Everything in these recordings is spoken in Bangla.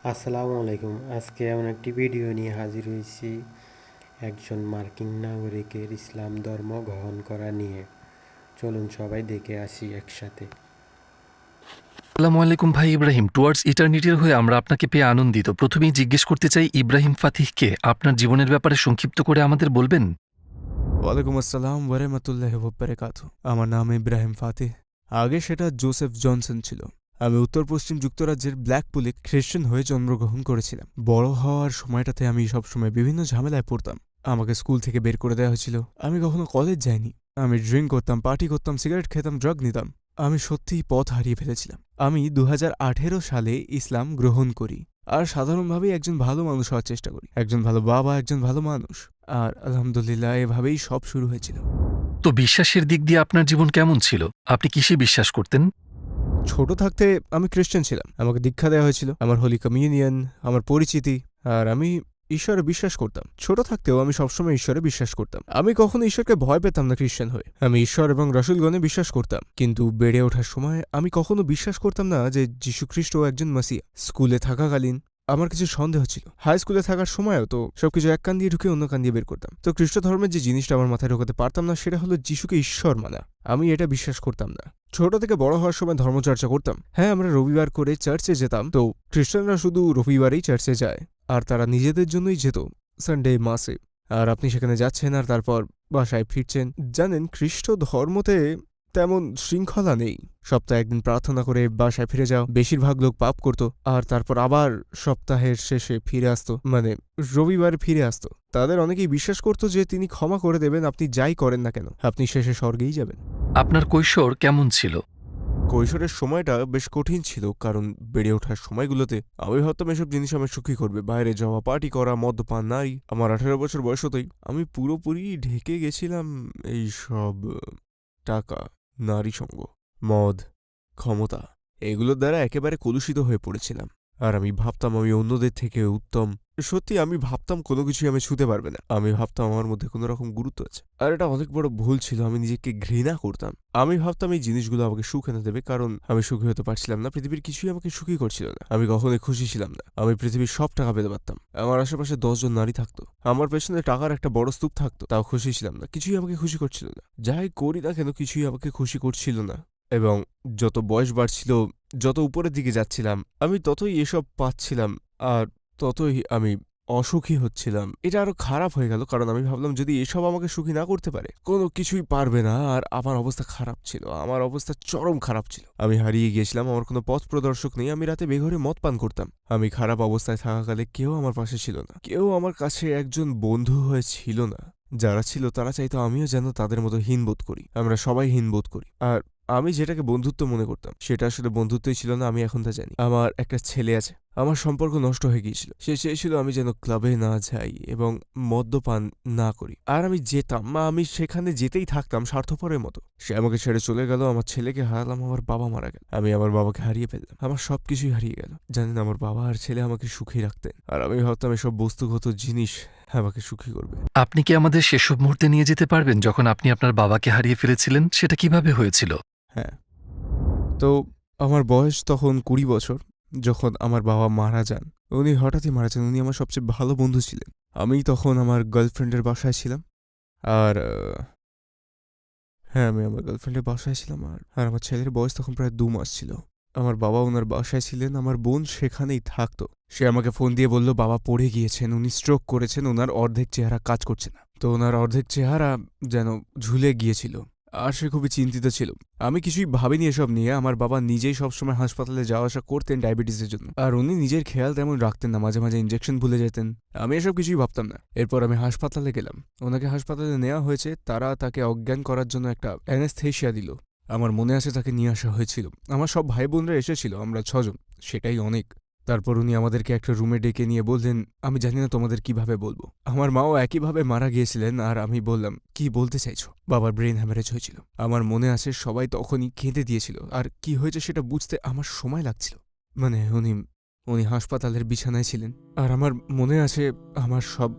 আসসালামু আলাইকুম। আজকে এমন একটি ভিডিও নিয়ে হাজির হয়েছি একজন মার্কিন নাগরিকের ইসলাম ধর্ম গ্রহণ করা নিয়ে। চলুন সবাই দেখে আসি একসাথে। আসসালামু আলাইকুম ভাই ইব্রাহিম। টুয়ার্ডস ইটারনিটির হয়ে আমরা আপনাকে পেয়ে আনন্দিত। প্রথমেই জিজ্ঞেস করতে চাই, ইব্রাহিম ফাতিহকে আপনার জীবনের ব্যাপারে সংক্ষিপ্ত করে আমাদের বলবেন? ওয়ালাইকুম আসসালাম ওয়ারাহমাতুল্লাহি ওয়াবারাকাতুহু। আমার নাম ইব্রাহিম ফাতিহ। আগে সেটা জোসেফ জনসন ছিল। আমি উত্তর পশ্চিম যুক্তরাজ্যের ব্ল্যাকপুলে খ্রিস্টান হয়ে জন্মগ্রহণ করেছিলাম। বড় হওয়ার সময়টাতে আমি সবসময় বিভিন্ন ঝামেলায় পড়তাম। আমাকে স্কুল থেকে বের করে দেওয়া হয়েছিল। আমি কখনো কলেজ যাইনি। আমি ড্রিঙ্ক করতাম, পার্টি করতাম, সিগারেট খেতাম, ড্রাগ নিতাম। আমি সত্যিই পথ হারিয়ে ফেলেছিলাম। আমি ২০১৮ সালে ইসলাম গ্রহণ করি। আর সাধারণভাবেই একজন ভালো মানুষ হওয়ার চেষ্টা করি, একজন ভালো বাবা, একজন ভালো মানুষ। আর আলহামদুলিল্লাহ এভাবেই সব শুরু হয়েছিল। তো বিশ্বাসের দিক দিয়ে আপনার জীবন কেমন ছিল? আপনি কিসে বিশ্বাস করতেন? ছোট থাকতে আমি খ্রিস্টান ছিলাম। আমাকে দীক্ষা দেওয়া হয়েছিল, আমার হোলি কমিউনিয়ন, আমার পরিচিতি। আর আমি ঈশ্বরে বিশ্বাস করতাম। ছোট থাকতেও আমি সবসময় ঈশ্বরে বিশ্বাস করতাম। আমি কখনো ঈশ্বরকে ভয় পেতাম না খ্রিস্টান হয়ে। আমি ঈশ্বর এবং রসুলগণে বিশ্বাস করতাম। কিন্তু বেড়ে ওঠার সময় আমি কখনো বিশ্বাস করতাম না যে যীশুখ্রিস্ট একজন মাসিয়া। স্কুলে থাকাকালীন আমার কিছু সন্দেহ ছিল। হাই স্কুলে থাকার সময়ও তো সবকিছু এক কান দিয়ে ঢুকে অন্য কান দিয়ে বের করতাম। তো খ্রিস্ট ধর্মের যে জিনিসটা আমার মাথায় ঢোকাতে পারতাম না, সেটা হলো যিশুকে ঈশ্বর মানা। আমি এটা বিশ্বাস করতাম না। ছোট থেকে বড় হওয়ার সময় ধর্মচর্চা করতাম। হ্যাঁ, আমরা রবিবার করে চার্চে যেতাম। তো খ্রিস্টানরা শুধু রবিবারেই চার্চে যায়, আর তারা নিজেদের জন্যই যেত সানডে মাসে। আর আপনি সেখানে যাচ্ছেন আর তারপর বাসায় ফিরছেন। জানেন, খ্রিস্ট ধর্মতে তেমন শৃঙ্খলা নেই। সপ্তাহে একদিন প্রার্থনা করে বাসায় ফিরে যাও। বেশিরভাগ লোক পাপ করত আর তারপর আবার সপ্তাহের শেষে ফিরে আসতো, মানে রবিবার ফিরে আসতো। তাদের অনেকেই বিশ্বাস করত যে তিনি ক্ষমা করে দেবেন, আপনি যাই করেন না কেন, আপনি শেষে স্বর্গেই যাবেন। আপনার কৈশোর কেমন ছিল? কৈশোরের সময়টা বেশ কঠিন ছিল, কারণ বেড়ে ওঠার সময়গুলোতে আমি ভাবতাম এসব জিনিস আমার সুখী করবে। বাইরে যাওয়া, পার্টি করা, মদ্যপান, নারী। আমার ১৮ বছর বয়স হতেই আমি পুরোপুরি ঢেকে গেছিলাম এই সব টাকা, নারী সঙ্গ, মদ, ক্ষমতা, এগুলোর দ্বারা একেবারে কলুষিত হয়ে পড়েছিলাম। আর আমি ভাবতাম আমি অন্যদের থেকে উত্তম। সত্যি আমি ভাবতাম কোনো কিছুই আমি ছুঁতে পারবে না। আমি ভাবতাম আমার মধ্যে কোনো রকম গুরুত্ব আছে। আর এটা অনেক বড় ভুল ছিল। আমি নিজেকে ঘৃণা করতাম। আমি ভাবতাম এই জিনিসগুলো আমাকে সুখ এনে দেবে, কারণ আমি সুখী হতে পারছিলাম না। পৃথিবীর কিছুই আমাকে সুখী করছিল না। আমি কখনোই খুশি ছিলাম না। আমি পৃথিবীর সব টাকা পেতে পারতাম। আমার আশেপাশে ১০ জন নারী থাকতো। আমার পেছনে টাকার একটা বড় স্তূপ থাকতো। তাও খুশি ছিলাম না। কিছুই আমাকে খুশি করছিল না। যাই করি না কেন, কিছুই আমাকে খুশি করছিল না। এবং যত বয়স বাড়ছিল, যত উপরের দিকে যাচ্ছিলাম, আমি ততই এসব পাচ্ছিলাম। আর ততই আমি অসুখী হচ্ছিলাম। এটা আরো খারাপ হয়ে গেল, কারণ আমি ভাবলাম যদি এসব আমাকে সুখী না করতে পারে, কোনো কিছুই পারবে না। আর আমার অবস্থা খারাপ ছিল। আমার অবস্থা চরম খারাপ ছিল। আমি হারিয়ে গিয়েছিলাম। আমার কোনো পথ প্রদর্শক নেই। আমি রাতে বেঘরে মদ পান করতাম। আমি খারাপ অবস্থায় থাকাকালে কেউ আমার পাশে ছিল না। কেউ আমার কাছে একজন বন্ধু হয়ে ছিল না। যারা ছিল তারা চাইতো আমিও যেন তাদের মতো হীনবোধ করি। আমরা সবাই হীনবোধ করি। আর আমি যেটাকে বন্ধুত্ব মনে করতাম, সেটা আসলে বন্ধুত্বই ছিল না। আমি এখন তা জানি। আমার একটা ছেলে আছে। আমার সম্পর্ক নষ্ট হয়ে গিয়েছিল। সে চেয়েছিল আমি যেন ক্লাবে না যাই এবং মদ্যপান না করি। আর আমি যেতাম, আমি সেখানে যেতেই থাকতাম স্বার্থপরের মতো। সে আমাকে ছেড়ে চলে গেল। আমার ছেলেকে হারালাম। আমার বাবা মারা গেল। আমি আমার বাবাকে হারিয়ে ফেললাম। আমার সবকিছুই হারিয়ে গেল। জানেন, আমার বাবা আর ছেলে আমাকে সুখী রাখতেন। আর আমি ভাবতাম এসব বস্তুগত জিনিস আমাকে সুখী করবে। আপনি কি আমাদের সেসব মুহূর্তে নিয়ে যেতে পারবেন যখন আপনি আপনার বাবাকে হারিয়ে ফেলেছিলেন? সেটা কিভাবে হয়েছিল? হ্যাঁ। তো আমার বয়স তখন ২০ বছর, যখন আমার বাবা মারা যান। উনি হঠাৎই মারা যান। উনি আমার সবচেয়ে ভালো বন্ধু ছিলেন। আমি তখন আমার গার্লফ্রেন্ডের বাসায় ছিলাম। আর হ্যাঁ, আমি আমার গার্লফ্রেন্ডের বাসায় ছিলাম। আর আমার ছেলের বয়স তখন প্রায় ২ মাস ছিল। আমার বাবা উনার বাসায় ছিলেন। আমার বোন সেখানেই থাকতো। সে আমাকে ফোন দিয়ে বলল, বাবা পড়ে গিয়েছেন, উনি স্ট্রোক করেছেন, উনার অর্ধেক চেহারা কাজ করছে না। তো উনার অর্ধেক চেহারা যেন ঝুলে গিয়েছিল। আর সে খুবই চিন্তিত ছিল। আমি কিছুই ভাবিনি এসব নিয়ে। আমার বাবা নিজেই সবসময় হাসপাতালে যাওয়া আসা করতেন ডায়াবেটিসের জন্য। আর উনি নিজের খেয়াল তেমন রাখতেন না। মাঝে মাঝে ইনজেকশন ভুলে যেতেন। আমি এসব কিছুই ভাবতাম না। এরপর আমি হাসপাতালে গেলাম। ওনাকে হাসপাতালে নেওয়া হয়েছে। তারা তাকে অজ্ঞান করার জন্য একটা অ্যানেস্থেশিয়া দিল। আমার মনে আছে তাকে নিয়ে আসা হয়েছিল। আমার সব ভাই বোনরা এসেছিল। আমরা ৬ জন। সেটাই অনেক। তারপর উনি আমাদেরকে একটা রুমে ডেকে নিয়ে বললেন, আমি জানি না তোমাদের কিভাবে বলবো। আমার মাও একইভাবে মারা গিয়েছিলেন। আর আমি বললাম, কি বলতে চাইছো? বাবার ব্রেন হ্যামারেজ হয়েছিল। আমার মনে আছে সবাই তখনই কেঁদে দিয়েছিল। আর কি হয়েছে সেটা বুঝতে আমার সময় লাগছিল। মানে উনি উনি হাসপাতালের বিছানায় ছিলেন। আর আমার মনে আছে আমার সব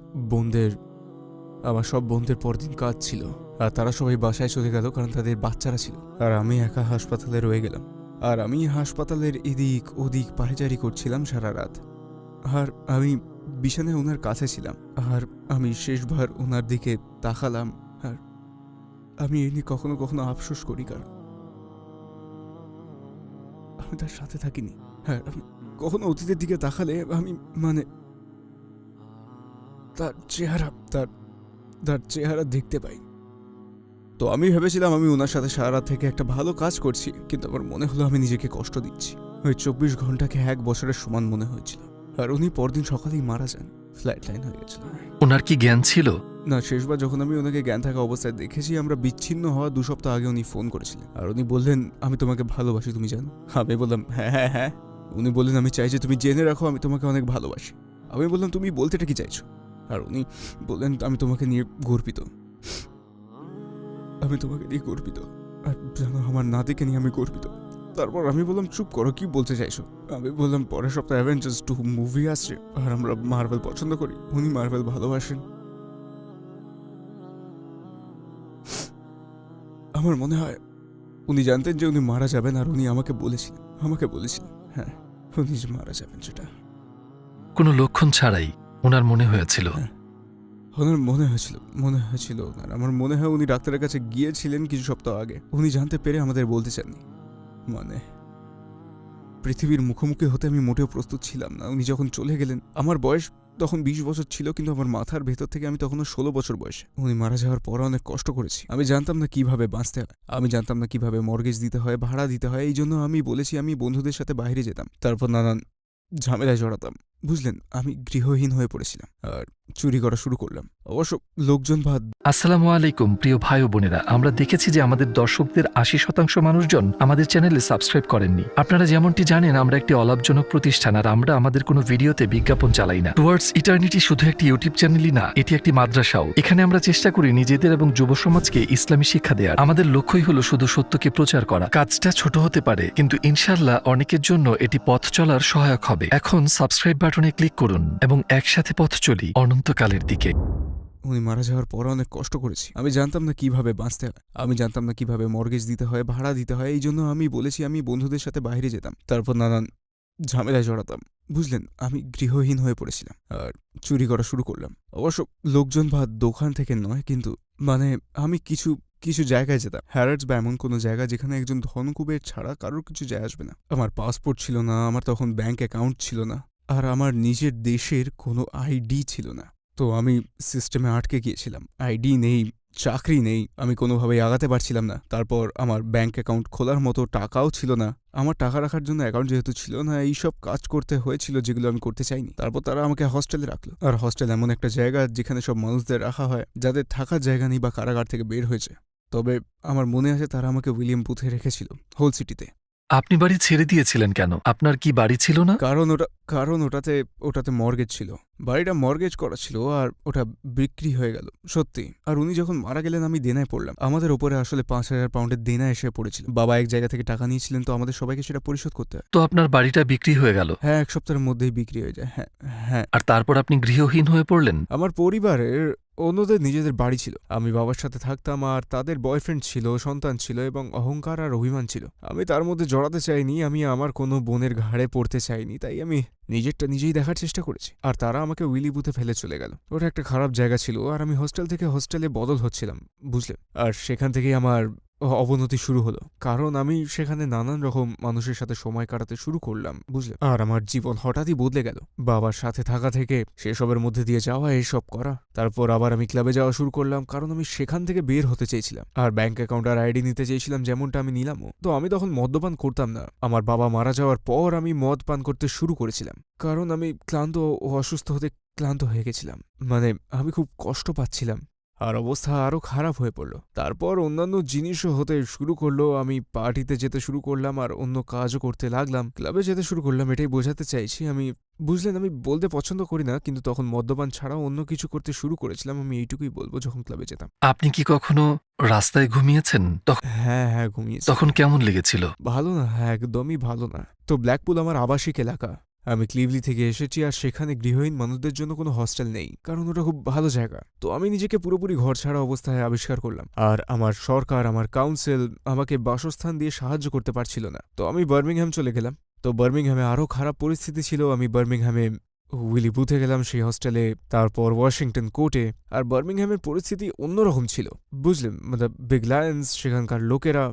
বোনদের পরদিন কাজ ছিল। আর তারা সবাই বাসায় চলে গেল, কারণ তাদের বাচ্চারা ছিল। আর আমি একা হাসপাতালে রয়ে গেলাম। আর আমি হাসপাতালের এদিক ওদিক পায়চারি করছিলাম সারা রাত। আর আমি বিছানায় ওনার কাছে ছিলাম, আর আমি শেষবার ওনার দিকে তাকালাম। আর আমি এ নিয়ে কখনো কখনো আফসোস করি, কারণ আমি তার সাথে থাকিনি। হ্যাঁ, আমি কখনো অতীতের দিকে তাকালে আমি তার চেহারা তার চেহারা দেখতে পাই। তো আমি ভেবেছিলাম আমি ওনার সাথে সারা রাত থেকে একটা ভালো কাজ করছি, কিন্তু আমার মনে হলো আমি নিজেকে কষ্ট দিচ্ছি। ওই 24 ঘন্টাকে 1 বছরের সমান মনে হয়েছিল। আর উনি পরদিন সকালেই মারা যান, ফ্ল্যাট লাইন হয়ে গেছিল। ওনার কি জ্ঞান ছিল? না, শেষবার যখন আমি ওনাকে জ্ঞান থাকা অবস্থায় দেখেছি, আমরা বিচ্ছিন্ন হওয়া 2 সপ্তাহ আগে উনি ফোন করেছিলেন। আর উনি বললেন, আমি তোমাকে ভালোবাসি, তুমি জানো? আমি বললাম, হ্যাঁ হ্যাঁ হ্যাঁ। উনি বললেন, আমি চাই যে তুমি জেনে রাখো আমি তোমাকে অনেক ভালোবাসি। আমি বললাম, তুমি বলতেটা কি চাইছো? আর উনি বললেন, আমি তোমাকে নিয়ে গর্বিত, আমি তোমাকে নিয়ে গর্বিত, আর জানো আমার নাতিকে নিয়ে আমি গর্বিত। তারপর আমি বললাম, চুপ করো, কি বলতে চাইছো? আমি বললাম, পরের সপ্তাহে অ্যাভেঞ্জার্স 2 মুভি আসছে, আর আমরা মার্ভেল পছন্দ করি, উনি মার্ভেল ভালোবাসেন। আমার মনে হয় উনি জানতেন যে উনি মারা যাবেন, আর উনি আমাকে বলেছিলেন হ্যাঁ, উনি যে মারা যাবেন সেটা। কোনো লক্ষণ ছাড়াই ওনার মনে হয়েছিল? হ্যাঁ, ওনার মনে হয়েছিল ওনার। আমার মনে হয় উনি ডাক্তারের কাছে গিয়েছিলেন কিছু সপ্তাহ আগে। উনি জানতে পেরে আমাদের বলতে চাননি। পৃথিবীর মুখোমুখি হতে আমি মোটেও প্রস্তুত ছিলাম না। উনি যখন চলে গেলেন, আমার বয়স তখন 20 বছর ছিল, কিন্তু আমার মাথার ভেতর থেকে আমি তখনও 16 বছর বয়সে। উনি মারা যাওয়ার পর অনেক কষ্ট করেছি। আমি জানতাম না কিভাবে বাঁচতে হয়, আমি জানতাম না কিভাবে মর্গেজ দিতে হয়, ভাড়া দিতে হয়। এই জন্য আমি বলেছি আমি বন্ধুদের সাথে বাইরে যেতাম, তারপর নানান ঝামেলায় জড়াতাম। বুঝলেন, আমি গৃহহীন হয়ে পড়েছিলাম আর চুরি করা শুরু করলাম। অবশ্য লোকজন আসসালামু আলাইকুম প্রিয় ভাই ও বোনেরা, আমরা দেখেছি যে আমাদের দর্শকদের 80% মানুষজন আমাদের চ্যানেলে সাবস্ক্রাইব করেননি। আপনারা যেমনটি জানেন, আমরা একটি অলাভজনক প্রতিষ্ঠান, আর আমরা আমাদের কোনো ভিডিওতে বিজ্ঞাপন চালাই না। টুয়ার্ডস ইটার্নিটি শুধু একটি ইউটিউব চ্যানেলই না, এটি একটি মাদ্রাসাও। এখানে আমরা চেষ্টা করি নিজেদের এবং যুব সমাজকে ইসলামী শিক্ষা দেওয়ার। আমাদের লক্ষ্যই হলো শুধু সত্যকে প্রচার করা। কাজটা ছোট হতে পারে, কিন্তু ইনশাআল্লাহ অনেকের জন্য এটি পথ চলার সহায়ক হবে। এখন সাবস্ক্রাইব বাটনে ক্লিক করুন এবং একসাথে পথ চলি অনন্তকালের দিকে। উনি মারা যাওয়ার পর অনেক কষ্ট করেছি। আমি জানতাম না কিভাবে বাঁচতে হয়, আমি জানতাম না কিভাবে মর্গেজ দিতে হয়, ভাড়া দিতে হয়। এই জন্য আমি বলেছি আমি বন্ধুদের সাথে বাইরে যেতাম, তারপর নানান ঝামেলায় জড়াতাম। বুঝলেন, আমি গৃহহীন হয়ে পড়েছিলাম আর চুরি করা শুরু করলাম। অবশ্য লোকজন বা দোকান থেকে নয়, কিন্তু আমি কিছু জায়গায় যেতাম, হ্যারার্ডস বা এমন কোনো জায়গা যেখানে একজন ধনকুবের ছাড়া কারোর কিছু যায় আসবে না। আমার পাসপোর্ট ছিল না, আমার তখন ব্যাংক অ্যাকাউন্ট ছিল না, আর আমার নিজের দেশের কোনো আইডি ছিল না। তো আমি সিস্টেমে আটকে গিয়েছিলাম। আইডি নেই, চাকরি নেই, আমি কোনোভাবেই আগাতে পারছিলাম না। তারপর আমার ব্যাংক অ্যাকাউন্ট খোলার মতো টাকাও ছিল না, আমার টাকা রাখার জন্য অ্যাকাউন্ট যেহেতু ছিল না, এইসব কাজ করতে হয়েছিল যেগুলো আমি করতে চাইনি। তারপর তারা আমাকে হস্টেলে রাখলো। আর হস্টেল এমন একটা জায়গা যেখানে সব মানুষদের রাখা হয় যাদের থাকার জায়গা নেই বা কারাগার থেকে বের হয়েছে। তবে আমার মনে আছে তারা আমাকে উইলিয়াম বুথে রেখেছিল, হোল সিটিতে। আপনি বাড়ি ছেড়ে দিয়েছিলেন কেন? আপনার কি বাড়ি ছিল না? কারণ ওটাতে মর্গেজ ছিল। বাড়িটা মর্গেজ করা ছিল, আর ওটা বিক্রি হয়ে গেল সত্যি। আর উনি যখন মারা গেলেন আমি দেনায় পড়লাম। আমাদের ওপরে আসলে 5,000 পাউন্ডের দেনা এসে পড়েছিল। বাবা এক জায়গা থেকে টাকা নিয়েছিলেন, তো আমাদের সবাইকে সেটা পরিশোধ করতে হয়। তো আপনার বাড়িটা বিক্রি হয়ে গেল? হ্যাঁ, 1 সপ্তাহের মধ্যেই বিক্রি হয়ে যায়। হ্যাঁ হ্যাঁ। আর তারপর আপনি গৃহহীন হয়ে পড়লেন? আমার পরিবারের অন্যদের নিজেদের বাড়ি ছিল, আমি বাবার সাথে থাকতাম, আর তাদের বয়ফ্রেন্ড ছিল, সন্তান ছিল, এবং অহংকার আর অভিমান ছিল। আমি তার মধ্যে জড়াতে চাইনি, আমি আমার কোনো বোনের ঘাড়ে পড়তে চাইনি, তাই আমি নিজেরটা নিজেই দেখার চেষ্টা করেছি। আর তারা আমাকে উইলি বুথে ফেলে চলে গেল। ওটা একটা খারাপ জায়গা ছিল, আর আমি হোস্টেল থেকে হোস্টেলে বদল হচ্ছিলাম, বুঝলেন। আর সেখান থেকেই আমার অবনতি শুরু হলো, কারণ আমি সেখানে নানান রকম মানুষের সাথে সময় কাটাতে শুরু করলাম, বুঝলেন। আর আমার জীবন হঠাৎই বদলে গেল। বাবার সাথে থাকা থেকে সেসবের মধ্যে দিয়ে যাওয়া, এইসব করা। তারপর আবার আমি ক্লাবে যাওয়া শুরু করলাম, কারণ আমি সেখান থেকে বের হতে চেয়েছিলাম, আর ব্যাংক অ্যাকাউন্ট আর আইডি নিতে চেয়েছিলাম, যেমনটা আমি নিলামও। তো আমি তখন মদ্যপান করতাম না। আমার বাবা মারা যাওয়ার পর আমি মদ পান করতে শুরু করেছিলাম, কারণ আমি ক্লান্ত ও অসুস্থ হতে ক্লান্ত হয়ে গেছিলাম। আমি খুব কষ্ট পাচ্ছিলাম, আর অবস্থা আরও খারাপ হয়ে পড়ল। তারপর অন্যান্য জিনিসও হতে শুরু করলো। আমি পার্টিতে যেতে শুরু করলাম, আর অন্য কাজও করতে লাগলাম, ক্লাবে যেতে শুরু করলাম। এটাই বোঝাতে চাইছি আমি, বুঝলেন। আমি বলতে পছন্দ করি না, কিন্তু তখন মদ্যপান ছাড়াও অন্য কিছু করতে শুরু করেছিলাম। আমি এইটুকুই বলবো, যখন ক্লাবে যেতাম। আপনি কি কখনো রাস্তায় ঘুমিয়েছেন? হ্যাঁ হ্যাঁ, ঘুমিয়েছি। তখন কেমন লেগেছিল? ভালো না, হ্যাঁ, একদমই ভালো না। তো ব্ল্যাকপুল আমার আবাসিক এলাকা, আমি ক্লিভলি থেকে এসেছি, আর সেখানে গৃহহীন মানুষদের জন্য কোনো হস্টেল নেই, কারণ ওটা খুব ভালো জায়গা। তো আমি নিজেকে পুরোপুরি ঘর ছাড়া অবস্থায় আবিষ্কার করলাম, আর আমার সরকার, আমার কাউন্সিল আমাকে বাসস্থান দিয়ে সাহায্য করতে পারছিল না। তো আমি বার্মিংহাম চলে গেলাম। তো বার্মিংহামে আরও খারাপ পরিস্থিতি ছিল। আমি বার্মিংহামে উইলি বুথে গেলাম সেই হস্টেলে, তারপর ওয়াশিংটন কোর্টে। আর বার্মিংহামের পরিস্থিতি অন্যরকম ছিল, বুঝলেন? মানে বিগ লায়ন্স, সেখানকার লোকেরা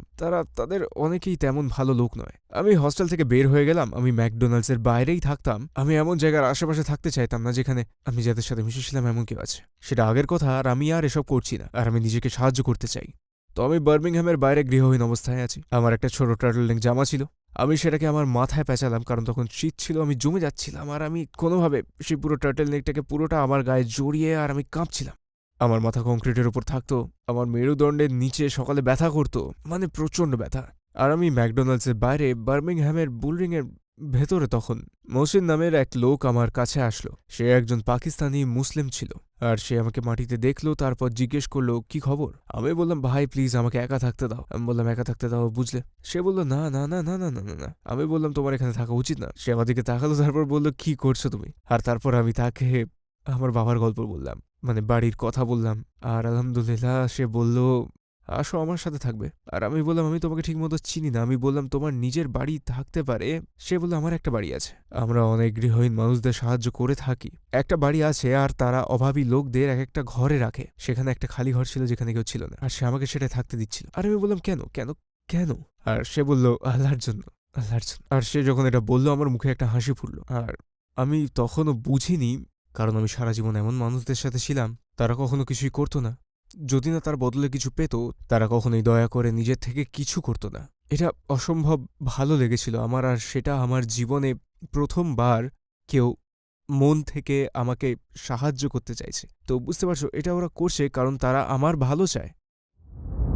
তাদের অনেকেই তেমন ভালো লোক নয়। আমি হস্টেল থেকে বের হয়ে গেলাম, আমি ম্যাকডোনাল্ডসের বাইরেই থাকতাম। আমি এমন জায়গার আশেপাশে থাকতে চাইতাম না যেখানে আমি যাদের সাথে মিশেছিলাম এমন কেউ আছে। সেটা আগের কথা, আর আমি আর এসব করছি না, আর আমি নিজেকে সাহায্য করতে চাই। তো আমি বার্মিংহামের বাইরে গৃহহীন অবস্থায় আছি। আমার একটা ছোট টার্টলনেক জামা ছিল, আমি সেটাকে আমার মাথায় পেঁচালাম, কারণ তখন শীত ছিল, আমি জমে যাচ্ছিলাম। আর আমি কোনোভাবে সেই পুরো টার্টলনেকটাকে পুরোটা আমার গায়ে জড়িয়ে, আর আমি কাঁপছিলাম। আমার মাথা কংক্রিটের উপর থাকতো, আমার মেরুদণ্ডের নিচে সকালে ব্যথা করতো, মানে প্রচণ্ড ব্যথা। আর আমি ম্যাকডোনাল্ডসের বাইরে বার্মিংহামের বুলরিংয়ের ভেতরে তখন মহসিন নামের এক লোক আমার কাছে আসলো। সে একজন পাকিস্তানি মুসলিম ছিল, আর সে আমাকে মাটিতে দেখলো, তারপর জিজ্ঞেস করলো কি খবর। আমি বললাম ভাই প্লিজ আমাকে একা থাকতে দাও। আমি বললাম একা থাকতে দাও, বুঝলে? সে বললো না না না না না না না না। আমি বললাম তোমার এখানে থাকা উচিত না। সে আমার দিকে তাকালো, তারপর বললো কি করছো তুমি? আর তারপর আমি তাকে আমার বাবার গল্প বললাম, মানে বাড়ির কথা বললাম। আর আলহামদুলিল্লাহ সে বলল আসো আমার সাথে থাকবে। আর আমি বললাম আমি তোমাকে ঠিকমতো চিনি না। আমি বললাম তোমার নিজের বাড়ি থাকতে পারে? সে বলল আমার একটা বাড়ি আছে, আমরা অনেক গৃহহীন মানুষদের সাহায্য করে থাকি। একটা বাড়ি আছে, আর তারা অভাবী লোকদের এক একটা ঘরে রাখে। সেখানে একটা খালি ঘর ছিল যেখানে কেউ ছিল না, আর সে আমাকে সেটা থাকতে দিচ্ছিল। আর আমি বললাম কেন কেন কেন? আর সে বলল আল্লাহর জন্য, আল্লাহর জন্য। আর সে যখন এটা বলল আমার মুখে একটা হাসি ফুটল। আর আমি তখনও বুঝিনি, কারণ আমি সারা জীবন এমন মানুষদের সাথে ছিলাম তারা কখনো কিছুই করতো না। যদি না তার বদলে কিছু পেত, তারা কখনোই দয়া করে নিজের থেকে কিছু করত না। এটা অসম্ভব ভালো লেগেছিল আমার। আর সেটা আমার জীবনে প্রথমবার কেউ মন থেকে আমাকে সাহায্য করতে চাইছে। তো বুঝতে পারছো, এটা ওরা করছে কারণ তারা আমার ভালো চায়।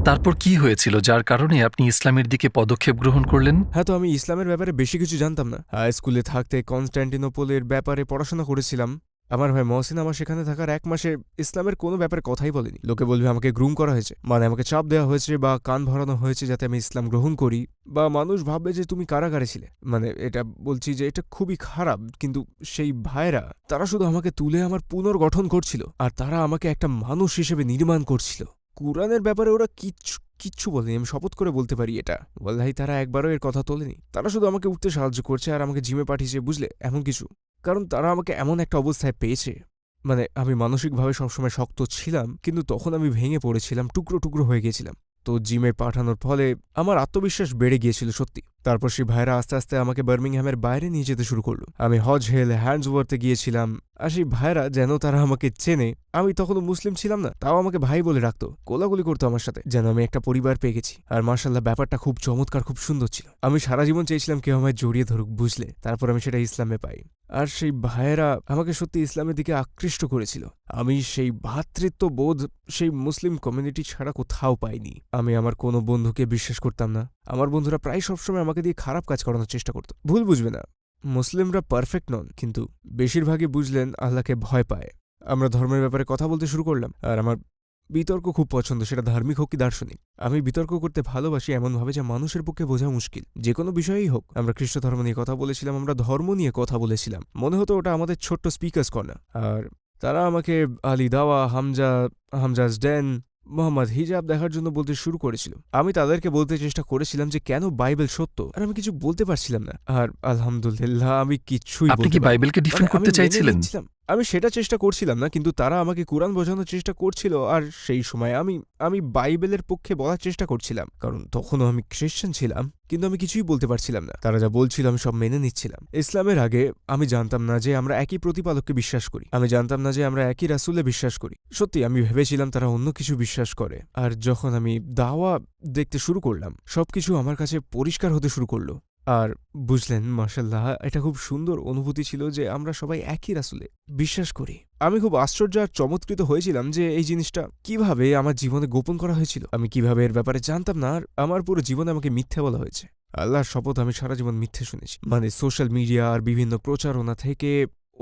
তারপর কি হয়েছিল যার কারণে আপনি ইসলামের দিকে পদক্ষেপ গ্রহণ করলেন? হ্যাঁ, তো আমি ইসলামের ব্যাপারে বেশি কিছু জানতাম না। হাই স্কুলে থাকতে কনস্ট্যান্টিনোপলের ব্যাপারে পড়াশোনা করেছিলাম। আমার ভাই মহসিন আমার সেখানে থাকার 1 মাসে ইসলামের কোনো ব্যাপারে কথাই বলেনি। লোকে বলবে আমাকে গ্রুম করা হয়েছে, মানে আমাকে চাপ দেওয়া হয়েছে বা কান ভরানো হয়েছে যাতে আমি ইসলাম গ্রহণ করি, বা মানুষ ভাববে যে তুমি কারাগারে ছিলে। মানে এটা বলছি যে এটা খুবই খারাপ, কিন্তু সেই ভাইরা তারা শুধু আমাকে তুলে আমার পুনর্গঠন করছিল, আর তারা আমাকে একটা মানুষ হিসেবে নির্মাণ করছিল। কুরআনের ব্যাপারে ওরা কিচ্ছু বলেনি, আমি শপথ করে বলতে পারি এটা। ওয়াল্লাহি তারা একবারও এর কথা তোলেনি। তারা শুধু আমাকে উঠতে সাহায্য করছে আর আমাকে জিমে পাঠিয়েছে, বুঝলে, এমন কিছু। কারণ তারা আমাকে এমন একটা অবস্থায় পেয়েছে, মানে আমি মানসিকভাবে সবসময় শক্ত ছিলাম, কিন্তু তখন আমি ভেঙে পড়েছিলাম, টুকরো টুকরো হয়ে গেছিলাম। তো জিমে পাঠানোর ফলে আমার আত্মবিশ্বাস বেড়ে গিয়েছিল সত্যি। তারপর সেই ভাইরা আস্তে আস্তে আমাকে বার্মিংহামের বাইরে নিয়ে যেতে শুরু করলো। আমি হজ হেল হ্যান্ডসওয়ার্থে গিয়েছিলাম, আর সেই ভাইরা যেন তারা আমাকে চেনে। আমি তখনও মুসলিম ছিলাম না, তাও আমাকে ভাই বলে রাখতো, কোলাকুলি করতো আমার সাথে, যেন আমি একটা পরিবার পেয়ে গেছি। আর মার্শাল্লাহ ব্যাপারটা খুব চমৎকার, খুব সুন্দর ছিল। আমি সারা জীবন চেয়েছিলাম কেউ আমায় জড়িয়ে ধরুক, বুঝলে। তারপর আমি সেটা ইসলামে পাই। আর সেই ভাইয়েরা আমাকে সত্যি ইসলামের দিকে আকৃষ্ট করেছিল। আমি সেই ভ্রাতৃত্ববোধ সেই মুসলিম কমিউনিটি ছাড়া কোথাও পাইনি। আমি আমার কোনো বন্ধুকে বিশ্বাস করতাম না। আমার বন্ধুরা প্রায় সবসময় আমাকে দিয়ে খারাপ কাজ করানোর চেষ্টা করত। ভুল বুঝবে না, মুসলিমরা পারফেক্ট নন, কিন্তু বেশিরভাগই বুঝলেন আল্লাহকে ভয় পায়। আমরা ধর্মের ব্যাপারে কথা বলতে শুরু করলাম, আর আমার বিতর্ক খুব পছন্দ, সেটা ধার্মিক হোক কি দার্শনিক। আমি বিতর্ক করতে ভালোবাসি এমনভাবে যা মানুষের পক্ষে বোঝা মুশকিল, যে কোনো বিষয়েই হোক। আমরা খ্রিস্ট ধর্ম নিয়ে কথা বলেছিলাম, আমরা ধর্ম নিয়ে কথা বলেছিলাম, মনে হতো ওটা আমাদের ছোট্ট স্পিকার্স কর্নার। আর তারা আমাকে আলী দাওয়া, হামজাজ ডেন, মোহাম্মদ হিজাব দেখার জন্য বলতে শুরু করেছিল। আমি তাদেরকে বলতে চেষ্টা করেছিলাম যে কেন বাইবেল সত্য, আর আমি কিছু বলতে পারছিলাম না। আর আলহামদুলিল্লাহ আমি কিছুই আপনি কি বাইবেলকে ডিফেন্ড করতে চাইছিলেন? আমি সেটা চেষ্টা করছিলাম না, কিন্তু তারা আমাকে কুরআন বোঝানোর চেষ্টা করছিল। আর সেই সময় আমি বাইবেলের পক্ষে বলার চেষ্টা করছিলাম, কারণ তখনও আমি খ্রিস্টান ছিলাম, কিন্তু আমি কিছুই বলতে পারছিলাম না। তারা যা বলছিল আমি সব মেনে নিচ্ছিলাম। ইসলামের আগে আমি জানতাম না যে আমরা একই প্রতিপালককে বিশ্বাস করি, আমি জানতাম না যে আমরা একই রাসূলে বিশ্বাস করি। সত্যি আমি ভেবেছিলাম তারা অন্য কিছু বিশ্বাস করে। আর যখন আমি দাওয়া দেখতে শুরু করলাম, সবকিছু আমার কাছে পরিষ্কার হতে শুরু করলো। আর বুঝলেন, মাশাআল্লাহ, এটা খুব সুন্দর অনুভূতি ছিল যে আমরা সবাই একই রাসূলে বিশ্বাস করি। আমি খুব আশ্চর্য আর চমৎকৃত হয়েছিলাম যে এই জিনিসটা কিভাবে আমার জীবনে গোপন করা হয়েছিল। আমি কিভাবে এর ব্যাপারে জানতাম না, আর আমার পুরো জীবনে আমাকে মিথ্যে বলা হয়েছে। আল্লাহর শপথ, আমি সারা জীবন মিথ্যে শুনেছি। মানে সোশ্যাল মিডিয়া আর বিভিন্ন প্রচারণা থেকে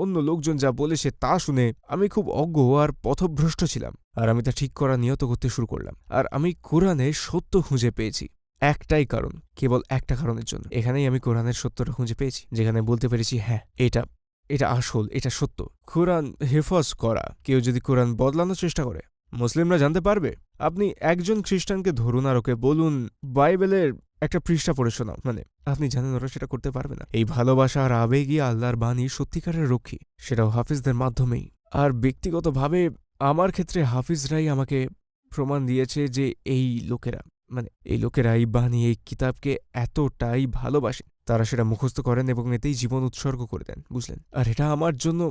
অন্য লোকজন যা বলেছে তা শুনে আমি খুব অজ্ঞ আর পথভ্রষ্ট ছিলাম। আর আমি তা ঠিক করা নিয়ত করতে শুরু করলাম। আর আমি কোরআনে সত্য খুঁজে পেয়েছি একটাই কারণ, কেবল একটা কারণের জন্য। এখানেই আমি কোরআনের সত্যটা খুঁজে পেয়েছি, যেখানে বলতে পেরেছি হ্যাঁ এটা আসল, এটা সত্য। কোরআন হেফাজ করা, কেউ যদি কোরআন বদলানোর চেষ্টা করে মুসলিমরা জানতে পারবে। আপনি একজন খ্রিস্টানকে ধরুন আর ওকে বলুন বাইবেলের একটা পৃষ্ঠা পড়ে শোনাও, মানে আপনি জানেন ওরা সেটা করতে পারবে না। এই ভালোবাসা আর আবেগই আল্লাহর বাণী সত্যিকারের রক্ষী, সেটাও হাফিজদের মাধ্যমেই। আর ব্যক্তিগতভাবে আমার ক্ষেত্রে হাফিজরাই আমাকে প্রমাণ দিয়েছে যে এই লোকেরা এই বাণী, এই কিতাবকে এতটাই ভালোবাসে, তারা সেটা মুখস্থ করেন এবং এতেই জীবন উৎসর্গ করে দেন, বুঝলেন? আর এটা আমার জন্য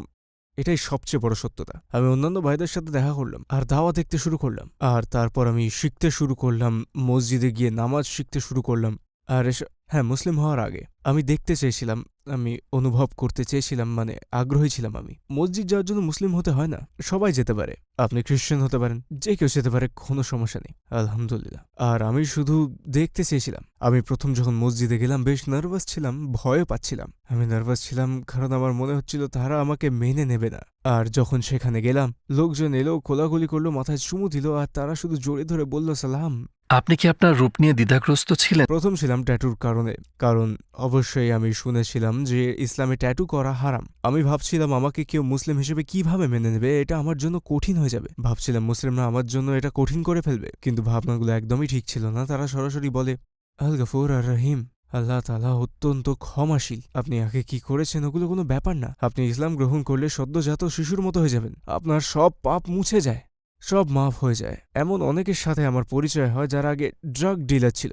এটাই সবচেয়ে বড় সত্যতা। আমি অন্যান্য ভাইদের সাথে দেখা করলাম আর দাওয়া দেখতে শুরু করলাম, আর তারপর আমি শিখতে শুরু করলাম, মসজিদে গিয়ে নামাজ শিখতে শুরু করলাম। আর হ্যাঁ, মুসলিম হওয়ার আগে আমি দেখতে চেয়েছিলাম, আমি অনুভব করতে চেয়েছিলাম, মানে আগ্রহী ছিলাম আমি। মসজিদ যাওয়ার জন্য মুসলিম হতে হয় না, সবাই যেতে পারে, আপনি খ্রিশ্চান হতে পারেন, যে কেউ যেতে পারে, কোনো সমস্যা নেই, আলহামদুলিল্লাহ। আর আমি শুধু দেখতে চেয়েছিলাম। আমি প্রথম যখন মসজিদে গেলাম বেশ নার্ভাস ছিলাম, ভয়ও পাচ্ছিলাম। আমি নার্ভাস ছিলাম কারণ আমার মনে হচ্ছিল তারা আমাকে মেনে নেবে না। আর যখন সেখানে গেলাম, লোকজন এলো, কোলাকুলি করলো, মাথায় চুমু দিল, আর তারা শুধু জড়িয়ে ধরে বলল সালাম। আপনি কি আপনার রূপ নিয়ে দ্বিধাগ্রস্ত ছিলেন? প্রথম ছিলাম ট্যাটুর কারণে, কারণ অবশ্যই আমি শুনেছিলাম যে ইসলামে ট্যাটু করা হারাম। আমি ভাবছিলাম আমাকে কেউ মুসলিম হিসেবে কিভাবে মেনে নেবে, এটা আমার জন্য কঠিন হয়ে যাবে। ভাবছিলাম মুসলিমরা আমার জন্য এটা কঠিন করে ফেলবে, কিন্তু ভাবনাগুলো একদমই ঠিক ছিল না। তারা সরাসরি বলে, আল গফুর আর রহিম, আল্লাহ তাআলা অত্যন্ত ক্ষমাশীল, আপনি আগে কি করেছেন ওগুলো কোনো ব্যাপার না। আপনি ইসলাম গ্রহণ করলে সদ্যজাত শিশুর মতো হয়ে যাবেন, আপনার সব পাপ মুছে যায়, সব মাফ হয়ে যায়। এমন অনেকের সাথে আমার পরিচয় হয় যারা আগে ড্রাগ ডিলার ছিল,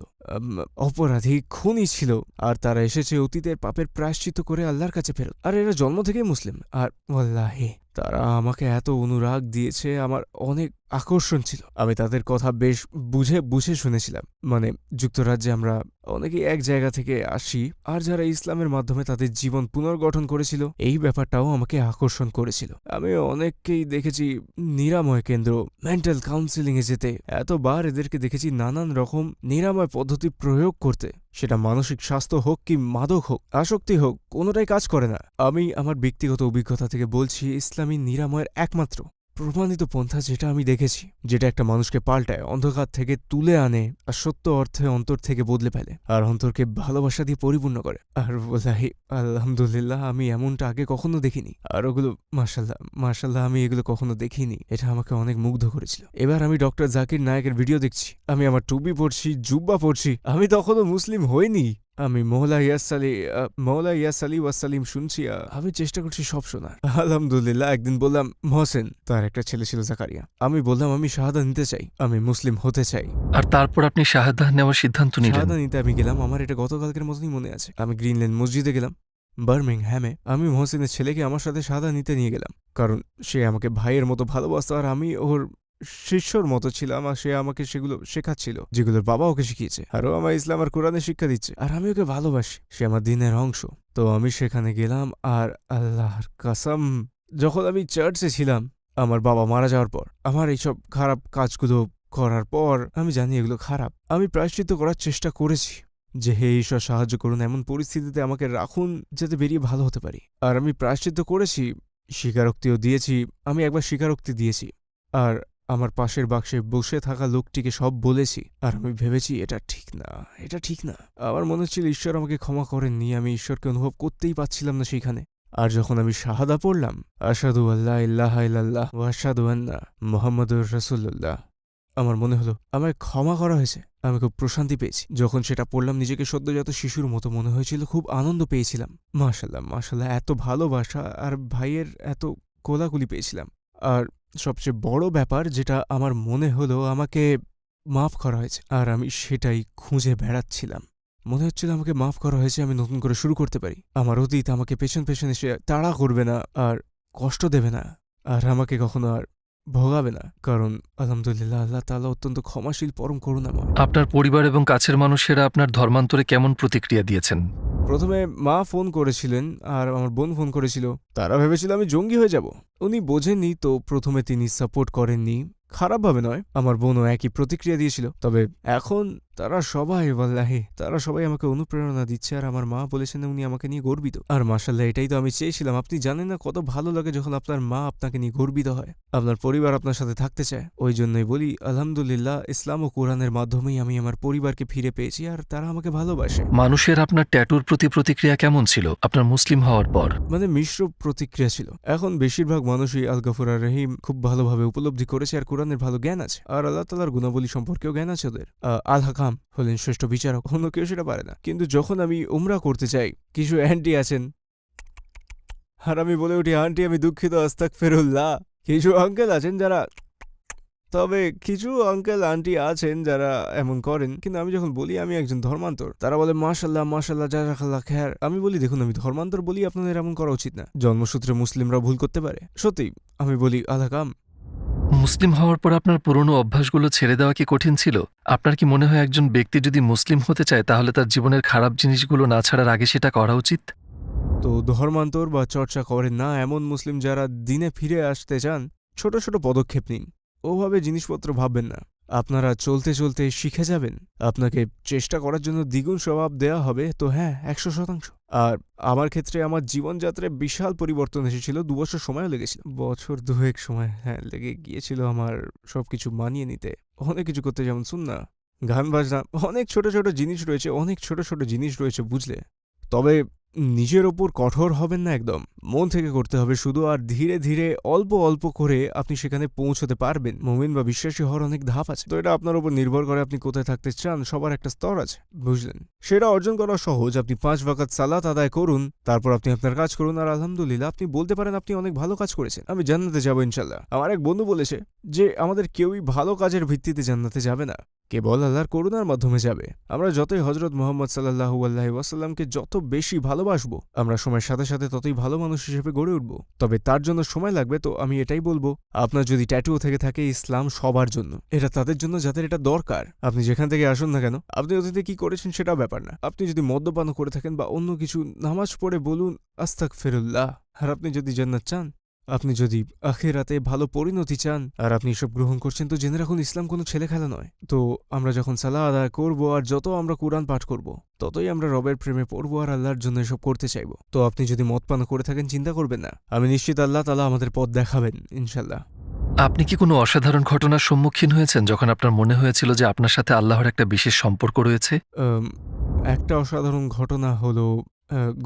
অপরাধী, খুনি ছিল, আর তারা এসেছে অতীতের পাপের প্রায়শ্চিত্ত করে আল্লাহর কাছে ফেরত। আর এরা জন্ম থেকেই মুসলিম। আর ওয়াল্লাহি তারা আমাকে এত অনুরাগ দিয়েছে, আমার অনেক আকর্ষণ ছিল। আমি তাদের কথা বেশ বুঝে শুনেছিলাম। মানে যুক্তরাজ্যে আমরা অনেকেই এক জায়গা থেকে আসি, আর যারা ইসলামের মাধ্যমে তাদের জীবন পুনর্গঠন করেছিল, এই ব্যাপারটাও আমাকে আকর্ষণ করেছিল। আমি অনেককেই দেখেছি নিরাময় কেন্দ্র, মেন্টাল কাউন্সিলিংয়ে যেতে, এতবার এদেরকে দেখেছি নানান রকম নিরাময় পদ্ধতি প্রয়োগ করতে, সেটা মানসিক স্বাস্থ্য হোক কি মাদক হোক, আসক্তি হোক, কোনোটাই কাজ করে না। আমি আমার ব্যক্তিগত অভিজ্ঞতা থেকে বলছি, ইসলামী নিরাময়ের একমাত্র প্রমাণিত পন্থা যেটা আমি দেখেছি, যেটা একটা মানুষকে পাল্টায়, অন্ধকার থেকে তুলে আনে, আর সত্য অর্থে অন্তর থেকে বদলে ফেলে, আর অন্তরকে ভালোবাসা দিয়ে পরিপূর্ণ করে। আর ওয়াল্লাহি আলহামদুলিল্লাহ, আমি এমনটা আগে কখনো দেখিনি। আর ওগুলো মাশাল্লাহ আমি এগুলো কখনো দেখিনি। এটা আমাকে অনেক মুগ্ধ করেছিল। এবার আমি ডক্টর জাকির নায়েকের ভিডিও দেখছি, আমি আমার টুপি পরছি, জুব্বা পরছি, আমি তখনও মুসলিম হইনি। আমি মৌলা ইয়াসালি ওয়াসালিম শুনছি, আমি চেষ্টা করছি সব শোনার। আলহামদুলিল্লাহ। একদিন বললাম মহসেন, তার একটা ছেলে ছিল জাকারিয়া, আমি বললাম আমি শাহাদা নিতে চাই, আমি মুসলিম হতে চাই। আর তারপর আপনি শাহাদা নেওয়ার সিদ্ধান্ত নিলেন? শাহাদা নিতে আমি গেলাম, আমার এটা গতকালকের মতনই মনে আছে। আমি গ্রিনল্যান্ড মসজিদে গেলাম বার্মিংহ্যামে। আমি মহসেনের ছেলেকে আমার সাথে শাহাদা নিতে নিয়ে গেলাম, কারণ সে আমাকে ভাইয়ের মতো ভালোবাসত, আর আমি ওর শিষ্যর মতো ছিলাম, আর সে আমাকে সেগুলো শেখাচ্ছিল যেগুলোর বাবা ওকে শিখিয়েছে, আরও আমার ইসলাম আর কোরআনের শিক্ষা দিচ্ছে, আর আমি ওকে ভালোবাসি, সে আমার দিনের অংশ। তো আমি সেখানে গেলাম, আর আল্লাহর কসম, যখন আমি চার্চে ছিলাম আমার বাবা মারা যাওয়ার পর, আমার এইসব খারাপ কাজগুলো করার পর, আমি জানি এগুলো খারাপ, আমি প্রায়শ্চিত্ত করার চেষ্টা করেছি যে হে ঈশ্বর সাহায্য করুন, এমন পরিস্থিতিতে আমাকে রাখুন যাতে বেরিয়ে ভালো হতে পারি। আর আমি প্রায়শ্চিত্ত করেছি, স্বীকারোক্তিও দিয়েছি। আমি একবার স্বীকারোক্তি দিয়েছি, আর আমার পাশের বাক্সে বসে থাকা লোকটিকে সব বলেছি, আর আমি ভেবেছি এটা ঠিক না। আমার মনে হচ্ছিল ঈশ্বর আমাকে ক্ষমা করেননি, আমি ঈশ্বরকে অনুভব করতেই পাচ্ছিলাম না সেইখানে। আর যখন আমি শাহাদা পড়লাম, আশহাদু আল্লা ইলাহা ইল্লাল্লাহ ওয়া আশহাদু আন্না মুহাম্মাদুর রাসূলুল্লাহ, আমার মনে হলো আমায় ক্ষমা করা হয়েছে। আমি খুব প্রশান্তি পেয়েছি যখন সেটা পড়লাম, নিজেকে সদ্যজাত শিশুর মতো মনে হয়েছিল, খুব আনন্দ পেয়েছিলাম। মাশাল্লাহ, এত ভালোবাসা আর ভাইয়ের এত কোলাকুলি পেয়েছিলাম। আর সবচেয়ে বড় ব্যাপার যেটা আমার মনে হলো, আমাকে মাফ করা হয়েছে, আর আমি সেটাই খুঁজে বেড়াচ্ছিলাম। মনে হচ্ছিল আমাকে মাফ করা হয়েছে, আমি নতুন করে শুরু করতে পারি। আমার অতীত আমাকে পেছন এসে তাড়া করবে না, আর কষ্ট দেবে না, আর আমাকে কখনো আর ভোগাবে না, কারণ আলহামদুলিল্লাহ আল্লাহ তাআলা অত্যন্ত ক্ষমাশীল, পরম করুণাময়। আপনার পরিবার এবং কাছের মানুষেরা আপনার ধর্মান্তরে কেমন প্রতিক্রিয়া দিয়েছেন? প্রথমে মা ফোন করেছিলেন, আর আমার বোন ফোন করেছিল। তারা ভেবেছিল আমি জঙ্গি হয়ে যাব। উনি বোঝেননি, তো প্রথমে তিনি সাপোর্ট করেননি, খারাপভাবে নয়। আমার বোনও একই প্রতিক্রিয়া দিয়েছিল, তবে এখন তারা সবাই আমাকে অনুপ্রেরণা দিচ্ছে, আর আমার মা বলেছেন উনি আমাকে নিয়ে গর্বিত। আর মাশাআল্লাহ, এটাই তো আমি চেয়েছিলাম। আপনি জানেন না কত ভালো লাগে যখন আপনার মা আপনাকে নিয়ে গর্বিত হয়, আপনার পরিবার আপনার সাথে থাকতে চায়। ওই জন্যই বলি আলহামদুলিল্লাহ, ইসলাম ও কোরআনের মাধ্যমেই আমি আমার পরিবারকে ফিরে পেয়েছি, আর তারা আমাকে ভালোবাসে। মানুষের আপনার ট্যাটুর প্রতি প্রতিক্রিয়া কেমন ছিল আপনার মুসলিম হওয়ার পর? মিশ্র প্রতিক্রিয়া ছিল। এখন বেশিরভাগ মানুষই আল গফুর আর রহিম খুব ভালোভাবে উপলব্ধি করেছে, আর কোরআনের ভালো জ্ঞান আছে, আর আল্লাহ তাআলার গুণাবলী সম্পর্কেও জ্ঞান আছে ওদের। আল হাকাম হলেন শ্রেষ্ঠ বিচারক, অন্য কেউ সেটা পারে না। কিন্তু যখন আমি উমরা করতে চাই, কিছু অ্যান্টি আছেন, আর আমি বলে উঠি, আন্টি আমি দুঃখিত, আস্তাগফিরুল্লাহ। কিছু আঙ্কেল আছেন যারা, তবে কিছু আঙ্কেল আন্টি আছেন যারা এমন করেন, কিন্তু আমি যখন বলি আমি একজন ধর্মান্তর, তারা বলে মাশাল্লাহ মাশাল্লাহ জাযাকাল্লাহ খায়ের। আমি বলি দেখুন, আমি ধর্মান্তর বলি, আপনাদের এমন করা উচিত না। জন্মসূত্রে মুসলিমরা ভুল করতে পারে, সত্যি। আমি বলি আল হাকাম। মুসলিম হওয়ার পর আপনার পুরনো অভ্যাসগুলো ছেড়ে দেওয়া কি কঠিন ছিল? আপনার কি মনে হয় একজন ব্যক্তি যদি মুসলিম হতে চায় তাহলে তার জীবনের খারাপ জিনিসগুলো না ছাড়ার আগে সেটা করা উচিত? তো ধর্মান্তর বা চর্চা করেন না এমন মুসলিম যারা দিনে ফিরে আসতে চান, ছোট ছোট পদক্ষেপ নিন। ওভাবে জিনিসপত্র ভাববেন না। আপনারা চলতে চলতে শিখে যাবেন। আপনাকে চেষ্টা করার জন্য দ্বিগুণ স্বভাব দেয়া হবে, তো হ্যাঁ 100%। আর আমার ক্ষেত্রে আমার জীবনযাত্রায় বিশাল পরিবর্তন এসেছিল। 2 বছর সময়ও লেগেছিল, বছর 2 সময় হ্যাঁ লেগে গিয়েছিল আমার সবকিছু মানিয়ে নিতে। অনেক কিছু করতে, যেমন সুন্নাহ, গান বাজনা, অনেক ছোট ছোট জিনিস রয়েছে, অনেক ছোট ছোট জিনিস রয়েছে, বুঝলে? তবে নিজের ওপর কঠোর হবেন না একদম, মন থেকে করতে হবে শুধু। আর ধীরে ধীরে অল্প অল্প করে আপনি সেখানে পৌঁছতে পারবেন। মুমিন বা বিশ্বাসী হওয়ার অনেক ধাপ আছে, তো এটা আপনার উপর নির্ভর করে আপনি কোথায় থাকতে চান। সবার একটা স্তর আছে, বুঝলেন? সেটা অর্জন করা সহজ। আপনি 5 ওয়াক্ত সালাত আদায় করুন, তারপর আপনি আপনার কাজ করুন, আর আলহামদুলিল্লাহ আপনি বলতে পারেন আপনি অনেক ভালো কাজ করেছেন। আমি জান্নাতে যাবো ইনশাল্লাহ। আমার এক বন্ধু বলেছে যে আমাদের কেউই ভালো কাজের ভিত্তিতে জান্নাতে যাবে না, কেবল আল্লাহর করুণার মাধ্যমে যাবে। আমরা যতই হযরত মুহাম্মদ সাল্লাল্লাহু আলাইহি ওয়াসাল্লামকে যত বেশি ভালোবাসবো, আমরা সময়ের সাথে সাথে ততই ভালো মানুষ হিসেবে গড়ে উঠব। তবে তার জন্য সময় লাগবে। তো আমি এটাই বলবো, আপনার যদি ট্যাটুও থেকে থাকে, ইসলাম সবার জন্য। এটা তাদের জন্য যাদের এটা দরকার। আপনি যেখান থেকে আসুন না কেন, আপনি অতীতে কি করেছেন সেটাও ব্যাপার না। আপনি যদি মদ্যপান করে থাকেন বা অন্য কিছু, নামাজ পড়ে বলুন আস্তাগফিরুল্লাহ। আর আপনি যদি জান্নাত চান, আপনি যদি আখিরাতে ভালো পরিণতি চান, আর আপনি এসব গ্রহণ করছেন, তো জেনে রাখুন ইসলাম কোনো ছেলে খেলা নয়। তো আমরা যখন সালাহ আদায় করব আর যত আমরা কুরআন পাঠ করব, ততই আমরা রবের প্রেমে পড়ব আর আল্লাহর জন্য এসব করতে চাইব। তো আপনি যদি মদ পান করে থাকেন, চিন্তা করবেন না, আমি নিশ্চিত আল্লাহ তাআলা আমাদের পথ দেখাবেন ইনশাল্লাহ। আপনি কি কোনো অসাধারণ ঘটনার সম্মুখীন হয়েছেন যখন আপনার মনে হয়েছিল যে আপনার সাথে আল্লাহর একটা বিশেষ সম্পর্ক রয়েছে? একটা অসাধারণ ঘটনা হলো,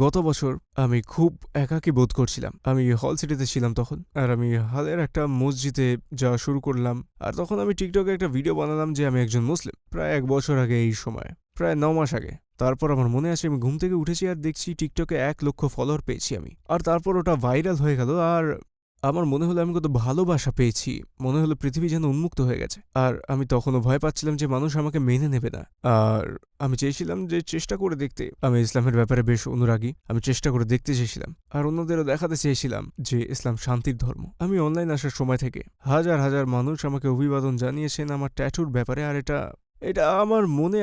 গত বছর আমি খুব একাকী বোধ করছিলাম। আমি হল সিটিতে ছিলাম তখন, আর আমি হালের একটা মসজিদে যাওয়া শুরু করলাম। আর তখন আমি টিকটকে একটা ভিডিও বানালাম যে আমি একজন মুসলিম, প্রায় 1 বছর আগে এই সময়, প্রায় 9 মাস আগে। তারপর আমার মনে আছে আমি ঘুম থেকে উঠেছি আর দেখছি টিকটকে 1 লক্ষ ফলোয়ার পেয়েছি আমি। আর তারপর ওটা ভাইরাল হয়ে গেল, আর আমার মনে হলো আমি কত ভালোবাসা পেয়েছি, মনে হলো পৃথিবী যেন উন্মুক্ত হয়ে গেছে। আর আমি তখনও ভয় পাচ্ছিলাম যে মানুষ আমাকে মেনে নেবে না। আর আমি চেয়েছিলাম যে চেষ্টা করে দেখতে, আমি ইসলামের ব্যাপারে বেশ অনুরাগী, আমি চেষ্টা করে দেখতে চেয়েছিলাম আর অন্যদেরও দেখাতে চেয়েছিলাম যে ইসলাম শান্তির ধর্ম। আমি অনলাইন আসার সময় থেকে হাজার হাজার মানুষ আমাকে অভিবাদন জানিয়েছেন আমার ট্যাটুর ব্যাপারে, আর এটা আমার মনে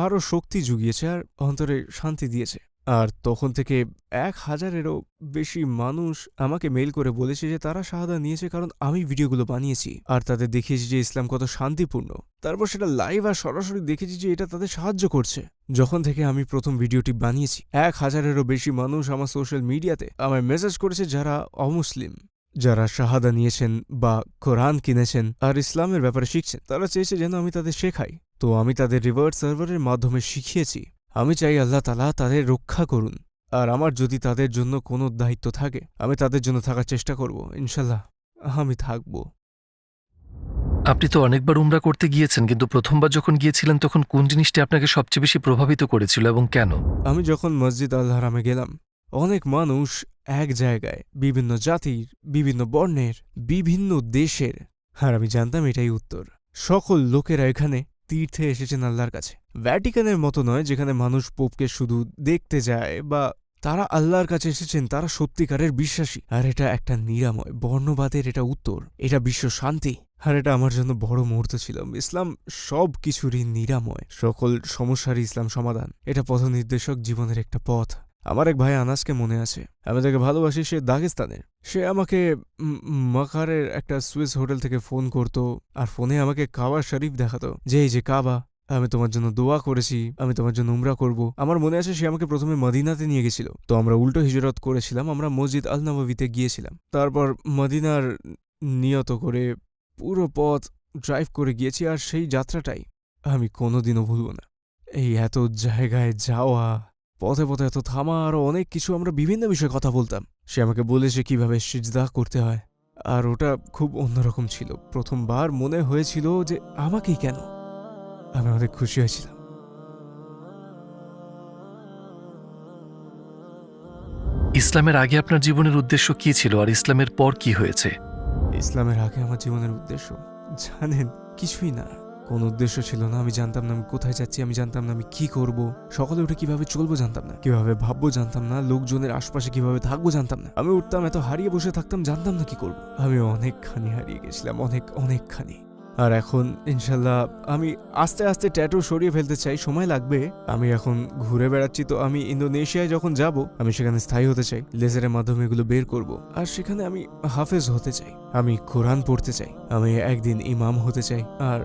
আরো শক্তি জুগিয়েছে আর অন্তরে শান্তি দিয়েছে। আর তখন থেকে 1000-এরও বেশি মানুষ আমাকে মেইল করে বলেছে যে তারা শাহাদা নিয়েছে কারণ আমি ভিডিওগুলো বানিয়েছি আর তাদের দেখিয়েছি যে ইসলাম কত শান্তিপূর্ণ। তারপর সেটা লাইভ আর সরাসরি দেখেছি যে এটা তাদের সাহায্য করছে। যখন থেকে আমি প্রথম ভিডিওটি বানিয়েছি, 1000-এরও বেশি মানুষ আমার সোশ্যাল মিডিয়াতে আমায় মেসেজ করেছে যারা অমুসলিম, যারা শাহাদা নিয়েছেন বা কোরআন কিনেছেন আর ইসলামের ব্যাপারে শিখছেন। তারা চেয়েছে যেন আমি তাদের শেখাই, তো আমি তাদের রিভার্স সার্ভারের মাধ্যমে শিখিয়েছি। আমি চাই আল্লাহ তাআলা তাদের রক্ষা করুন, আর আমার যদি তাদের জন্য কোনো দায়িত্ব থাকে, আমি তাদের জন্য থাকার চেষ্টা করব। ইনশাল্লাহ আমি থাকব। আপনি তো অনেকবার উমরা করতে গিয়েছেন, কিন্তু প্রথমবার যখন গিয়েছিলেন তখন কোন জিনিসটি আপনাকে সবচেয়ে বেশি প্রভাবিত করেছিল এবং কেন? আমি যখন মসজিদ আল হারামে গেলাম, অনেক মানুষ এক জায়গায়, বিভিন্ন জাতির, বিভিন্ন বর্ণের, বিভিন্ন দেশের, আর আমি জানতাম এটাই উত্তর। সকল লোকেরা এখানে তীর্থে এসেছেন আল্লাহর কাছে। ভ্যাটিকানের মতো নয় যেখানে মানুষ পোপকে শুধু দেখতে যায়, বা তারা আল্লাহর কাছে এসেছেন, তারা সত্যিকারের বিশ্বাসী। আর এটা একটা নিরাময়, বর্ণবাদের এটা উত্তর, এটা বিশ্ব শান্তি। আর এটা আমার জন্য বড় মুহূর্ত ছিল। ইসলাম সব কিছুরই নিরাময়, সকল সমস্যারই ইসলাম সমাধান। এটা পথনির্দেশক জীবনের একটা পথ। আমার এক ভাই আনাসকে মনে আছে, আমি তাকে ভালোবাসি, সে দাগেস্তানের। সে আমাকে মাকারের একটা সুইস হোটেল থেকে ফোন করতো, আর ফোনে আমাকে কাবা শরীফ দেখাতো যে এই যে কাবা, আমি তোমার জন্য দোয়া করেছি, আমি তোমার জন্য উমরা করব। আমার মনে আছে সে আমাকে প্রথমে মদিনাতে নিয়ে গেছিল, তো আমরা উল্টো হিজরত করেছিলাম, আমরা মসজিদ আল নববীতে গিয়েছিলাম। তারপর মদিনার নিয়ত করে পুরো পথ ড্রাইভ করে গিয়েছি, আর সেই যাত্রাটাই আমি কোনোদিনও ভুলব না। এই এত জায়গায় যাওয়া, পথে পথে এত থামা, আরও অনেক কিছু, আমরা বিভিন্ন বিষয়ে কথা বলতাম। সে আমাকে বলেছে কিভাবে সিজদা করতে হয়, আর ওটা খুব অন্যরকম ছিল। প্রথমবার মনে হয়েছিল যে আমাকেই কেন। আমি অনেক খুশি হয়েছিলাম। ইসলামের আগে আপনার জীবনের উদ্দেশ্য কি ছিল আর ইসলামের পর কি হয়েছে? ইসলামের আগে আমার জীবনের উদ্দেশ্য জানেন কিছুই না। কোন উদ্দেশ্য ছিল না। আমি জানতাম না আমি কোথায় যাচ্ছি, আমি জানতাম না আমি কি করব, সকালে উঠে কিভাবে চলবো জানতাম না, কিভাবে ভাববো জানতাম না, লোকজনের আশপাশে কিভাবে থাকবো জানতাম না। আমি উঠতাম, এত হারিয়ে বসে থাকতাম, জানতাম না কি করব। আমি অনেকখানি হারিয়ে গেছিলাম, অনেকখানি। আর এখন ইনশাল্লাহ আমি আস্তে আস্তে ট্যাটু সরিয়ে ফেলতে চাই, সময় লাগবে। আমি এখন ঘুরে বেড়াচ্ছি, তো আমি ইন্দোনেশিয়ায় যখন যাব আমি সেখানে স্থায়ী হতে চাই, লেজারের মাধ্যমে এগুলো বের করব। আর সেখানে আমি হাফেজ হতে চাই, আমি কোরআন পড়তে চাই, আমি একদিন ইমাম হতে চাই, আর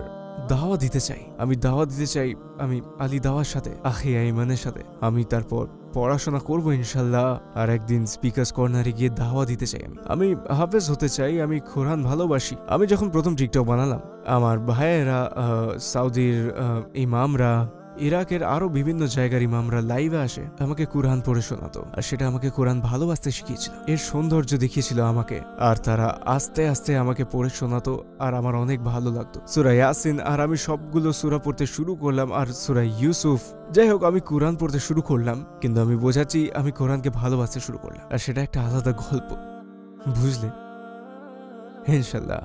দাওয়া দিতে চাই। আমি দাওয়া দিতে চাই আমি আলী দাওয়ার সাথে, আখিয়া ইমানের সাথে। আমি তারপর পড়াশোনা করব ইনশাল্লাহ, আর একদিন স্পিকার্স কর্নারে গিয়ে দাওয়া দিতে চাই। আমি হাফেজ হতে চাই, আমি কোরআন ভালোবাসি। আমি যখন প্রথম টিকটক বানালাম, আমার ভাইয়েরা, সৌদির ইমামরা, ইরাকের আরো বিভিন্ন জায়গার ইমামরা লাইভে আসে, আমাকে কোরআন পড়ে শোনাতো, আর সেটা আমাকে কোরআন ভালোবাসতে শিখিয়েছিল, এর সৌন্দর্য দেখিয়েছিল আমাকে। আর তারা আস্তে আস্তে আমাকে পড়ে শোনাতো, আর আমার অনেক ভালো লাগতো। সূরা ইয়াসিন, আর আমি সবগুলো সূরা পড়তে শুরু করলাম, আর সূরা ইউসুফ। যাই হোক, আমি কোরআন পড়তে শুরু করলাম, কিন্তু আমি বোঝাচ্ছি আমি কোরআনকে ভালোবাসতে শুরু করলাম, আর সেটা একটা আলাদা গল্প, বুঝলে? ইনশাল্লাহ